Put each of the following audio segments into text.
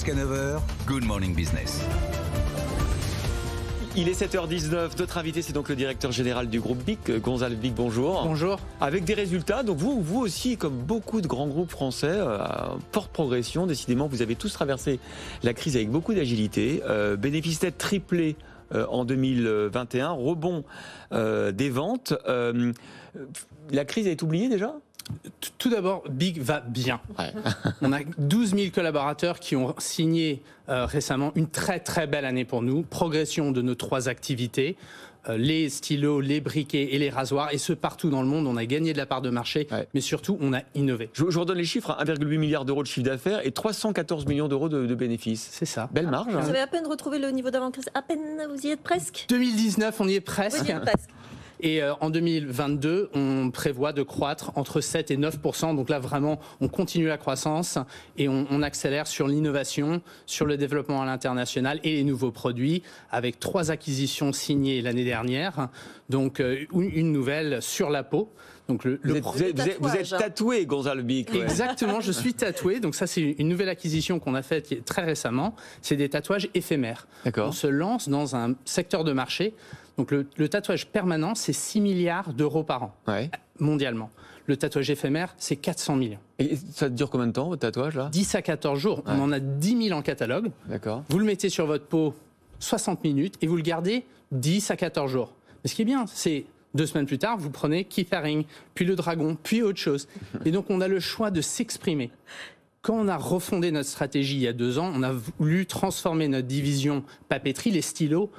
Jusqu'à 9h, Good Morning Business. Il est 7h19, notre invité c'est donc le directeur général du groupe BIC, Gonzalve Bich, bonjour. Bonjour. Avec des résultats, donc vous aussi, comme beaucoup de grands groupes français, forte progression, décidément vous avez tous traversé la crise avec beaucoup d'agilité, bénéfice net triplé en 2021, rebond des ventes. La crise est oubliée déjà ? Tout d'abord, BIC va bien. Ouais. On a 12 000 collaborateurs qui ont signé récemment une très très belle année pour nous. Progression de nos 3 activités, les stylos, les briquets et les rasoirs. Et ce, partout dans le monde, on a gagné de la part de marché, mais surtout, on a innové. Je vous redonne les chiffres, 1,8 milliard d'euros de chiffre d'affaires et 314 millions d'euros de bénéfices. C'est ça. Belle marge. Vous avez à peine retrouvé le niveau d'avant-crise. À peine, vous y êtes presque. 2019, on y est presque. Oui, presque. Et en 2022, on prévoit de croître entre 7 et 9%. Donc là, vraiment, on continue la croissance et on accélère sur l'innovation, sur le développement à l'international et les nouveaux produits, avec 3 acquisitions signées l'année dernière. Donc une nouvelle sur la peau. Donc vous êtes tatoué, Gonzalve Bich. Ouais. Exactement, je suis tatoué. Donc ça, c'est une nouvelle acquisition qu'on a faite très récemment. C'est des tatouages éphémères. D'accord. On se lance dans un secteur de marché. Donc le tatouage permanent, c'est 6 milliards d'euros par an, mondialement. Le tatouage éphémère, c'est 400 millions. Et ça dure combien de temps, votre tatouage, là ? 10 à 14 jours. On en a 10 000 en catalogue. D'accord. Vous le mettez sur votre peau 60 minutes et vous le gardez 10 à 14 jours. Mais ce qui est bien, c'est 2 semaines plus tard, vous prenez Keith Haring, puis le dragon, puis autre chose. Et donc, on a le choix de s'exprimer. Quand on a refondé notre stratégie il y a 2 ans, on a voulu transformer notre division papeterie, les stylos,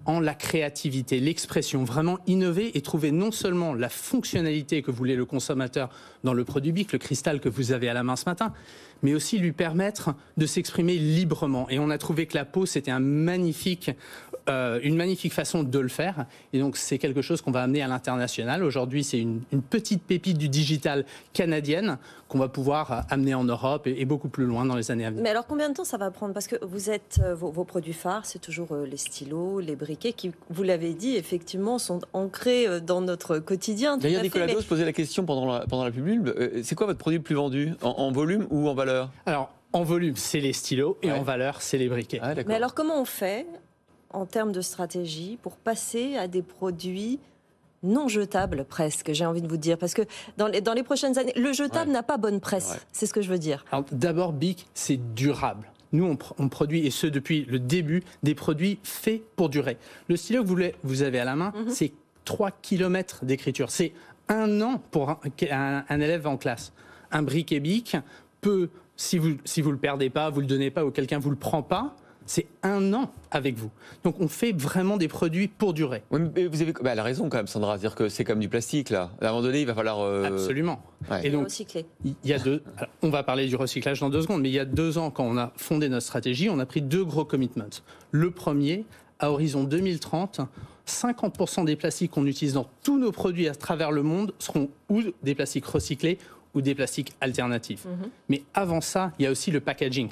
en la créativité, l'expression, vraiment innover et trouver non seulement la fonctionnalité que voulait le consommateur dans le produit BIC, le cristal que vous avez à la main ce matin, mais aussi lui permettre de s'exprimer librement. Et on a trouvé que la peau, c'était une magnifique façon de le faire. Et donc, c'est quelque chose qu'on va amener à l'international. Aujourd'hui, c'est une petite pépite du digital canadienne qu'on va pouvoir amener en Europe et beaucoup plus loin dans les années à venir. Mais alors, combien de temps ça va prendre ? Parce que vous êtes, vos produits phares, c'est toujours les stylos, les briquets, qui, vous l'avez dit, effectivement, sont ancrés dans notre quotidien. D'ailleurs, Nicolas Dos posait la question pendant la pub. C'est quoi votre produit le plus vendu ? En volume ou en valeur ? Alors, en volume, c'est les stylos et en valeur, c'est les briquets. Ah, mais alors, comment on fait en termes de stratégie pour passer à des produits non jetables presque, j'ai envie de vous dire, parce que dans les prochaines années, le jetable n'a pas bonne presse, c'est ce que je veux dire. Alors, d'abord, BIC, c'est durable. Nous, on produit, et ce depuis le début, des produits faits pour durer. Le stylo que vous avez à la main, c'est 3 km d'écriture. C'est 1 an pour un élève en classe. Un briquet BIC peut, si vous le perdez pas, vous le donnez pas ou quelqu'un vous le prend pas, c'est 1 an avec vous. Donc on fait vraiment des produits pour durer. Oui, mais vous avez elle a raison quand même, Sandra, c'est-à-dire que c'est comme du plastique là. À un moment donné, il va falloir absolument. Et donc recycler. Il y a on va parler du recyclage dans 2 secondes, mais il y a 2 ans, quand on a fondé notre stratégie, on a pris 2 gros commitments. Le premier, à horizon 2030, 50% des plastiques qu'on utilise dans tous nos produits à travers le monde seront ou des plastiques recyclés ou des plastiques alternatifs. Mais avant ça, il y a aussi le packaging.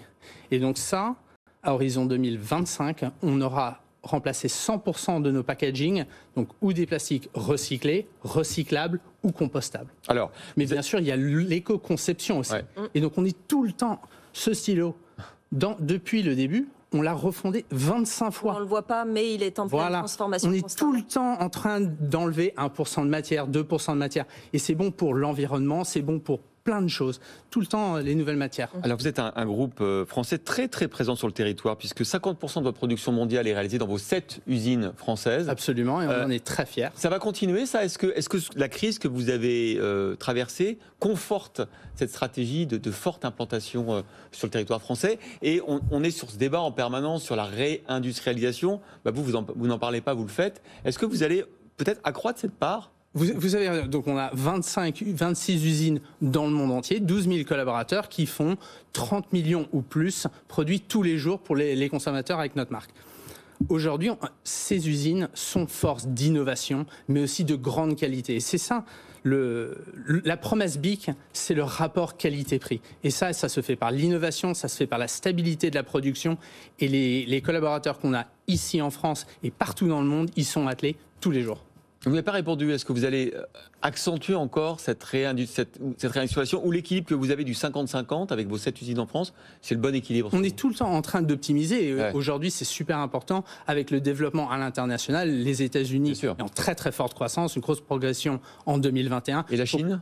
Et donc ça, à horizon 2025, on aura remplacé 100% de nos packaging, donc ou des plastiques recyclés, recyclables ou compostables. Alors, mais bien sûr, il y a l'éco-conception aussi. Et donc on est tout le temps, ce stylo, depuis le début, on l'a refondé 25 fois. On ne le voit pas, mais il est en pleine transformation. On est tout le temps en train d'enlever 1% de matière, 2% de matière. Et c'est bon pour l'environnement, c'est bon pour plein de choses. Tout le temps, les nouvelles matières. Alors, vous êtes un groupe français très, très présent sur le territoire, puisque 50% de votre production mondiale est réalisée dans vos 7 usines françaises. Absolument, et on en est très fiers. Ça va continuer, ça ? Est-ce que la crise que vous avez traversée conforte cette stratégie de forte implantation sur le territoire français ? Et on est sur ce débat en permanence sur la réindustrialisation. Vous n'en parlez pas, vous le faites. Est-ce que vous allez peut-être accroître cette part ? Vous avez, donc on a 26 usines dans le monde entier, 12 000 collaborateurs qui font 30 millions ou plus produits tous les jours pour les consommateurs avec notre marque. Aujourd'hui, ces usines sont force d'innovation, mais aussi de grande qualité. Et c'est ça, la promesse BIC, c'est le rapport qualité-prix. Et ça se fait par l'innovation, ça se fait par la stabilité de la production. Et les collaborateurs qu'on a ici en France et partout dans le monde, ils sont attelés tous les jours. Vous n'avez pas répondu. Est-ce que vous allez accentuer encore cette réindustrialisation ou l'équilibre que vous avez du 50-50 avec vos 7 usines en France? C'est le bon équilibre? On est tout le temps en train d'optimiser. Et aujourd'hui, c'est super important avec le développement à l'international. Les États-Unis en très très forte croissance, une grosse progression en 2021. Et la Chine?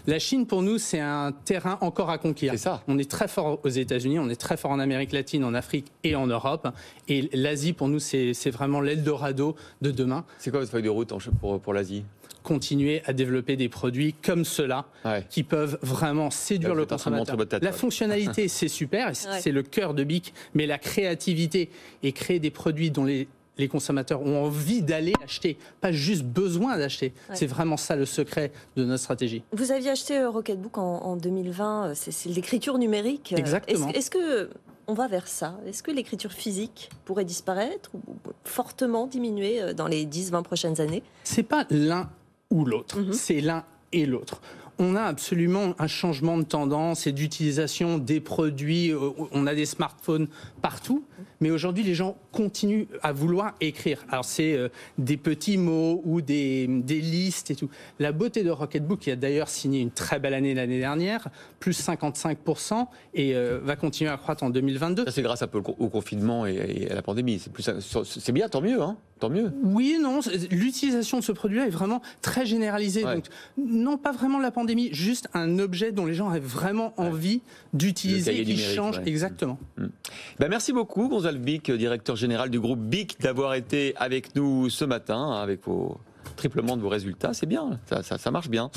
La Chine, pour nous, c'est un terrain encore à conquérir. C'est ça. On est très fort aux États-Unis, on est très fort en Amérique latine, en Afrique et en Europe. Et l'Asie, pour nous, c'est vraiment l'Eldorado de demain. C'est quoi votre feuille de route pour l'Asie? Continuer à développer des produits comme ceux-là qui peuvent vraiment séduire le consommateur. La fonctionnalité, c'est super, et c'est le cœur de BIC, mais la créativité et créer des produits dont les consommateurs ont envie d'aller acheter, pas juste besoin d'acheter. C'est vraiment ça le secret de notre stratégie. Vous aviez acheté Rocketbook en 2020, c'est l'écriture numérique. Exactement. Est-ce que on va vers ça? Est-ce que l'écriture physique pourrait disparaître ou fortement diminuer dans les 10-20 prochaines années? C'est pas l'un ou l'autre, c'est l'un et l'autre. On a absolument un changement de tendance et d'utilisation des produits. On a des smartphones partout, mais aujourd'hui, les gens continuent à vouloir écrire. Alors, c'est des petits mots ou des listes et tout. La beauté de Rocketbook, qui a d'ailleurs signé une très belle année l'année dernière, plus 55%, et va continuer à croître en 2022. Ça, c'est grâce un peu au confinement et à la pandémie. C'est bien, tant mieux, hein. Tant mieux. Oui et non, l'utilisation de ce produit-là est vraiment très généralisée. Donc, non, pas vraiment la pandémie, juste un objet dont les gens avaient vraiment envie d'utiliser et qui change exactement. Merci beaucoup, Gonzalve Bich, directeur général du groupe BIC, d'avoir été avec nous ce matin, avec triplement de vos résultats. C'est bien, ça marche bien.